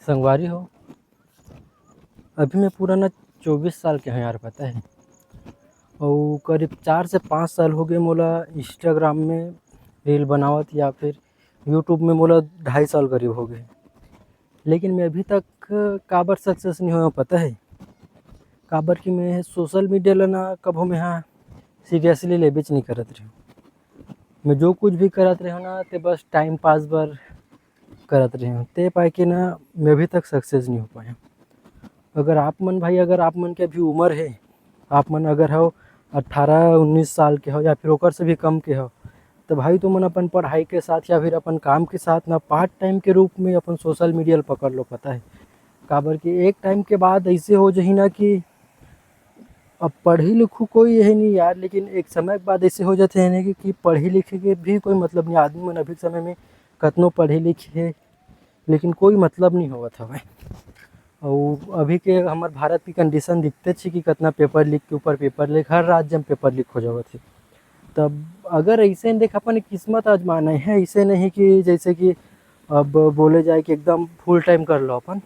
संगवारी हो, अभी मैं पूरा ना 24 साल के हैं यार, पता है। और करीब 4 से 5 साल हो गए मोला इंस्टाग्राम में रील बनावत, या फिर यूट्यूब में मोला 2.5 साल करीब हो गए। लेकिन मैं अभी तक काबर सक्सेस नहीं हुआ, पता है। काबर कि मैं सोशल मीडिया ला ना कभो मैं हाँ सीरियसली लेबेच नहीं करत रही। मैं जो कुछ भी करत रही हूँ ना, ते बस टाइम पास बर करत रही हूँ, ते पाए के ना मैं अभी तक सक्सेस नहीं हो पाया। अगर आप मन भाई, अगर आप मन के अभी उम्र है, आप मन अगर हो 18-19 साल के हो या फिर ओकर से भी कम के हो, तो भाई तुमन अपन पढ़ाई के साथ या फिर अपन काम के साथ ना पार्ट टाइम के रूप में अपन सोशल मीडिया ल पकड़ लो, पता है। काबर कि एक टाइम के बाद ऐसे हो जाही ना कि अब पढ़ी लिखू कोई यही नहीं यार, लेकिन एक समय के बाद ऐसे हो जाते हैं ना कि पढ़ी लिखे के भी कोई मतलब नहीं। आदमी मन अभी के समय में कतनो पढ़े लिखे लेकिन कोई मतलब नहीं होवत हवे। और अभी के हमार भारत की कंडीशन दिखते छी कि कितना पेपर लीक के ऊपर पेपर लीक, हर राज्य में पेपर लीक हो जावत है। तब अगर ऐसे देख अपन किस्मत आजमाना है, ऐसे नहीं कि जैसे कि अब बोले जाए कि एकदम फुल टाइम कर लो अपन।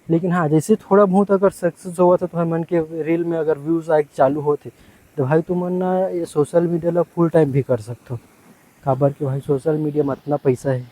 लेकिन हाँ, जैसे थोड़ा बहुत अगर सक्सेस हुआ था तो मन के रील में अगर व्यूज़ आए चालू होते, तो भाई तुम ना ये सोशल मीडिया ला फुल टाइम भी कर सकते हो। काबर कि भाई सोशल मीडिया में इतना पैसा है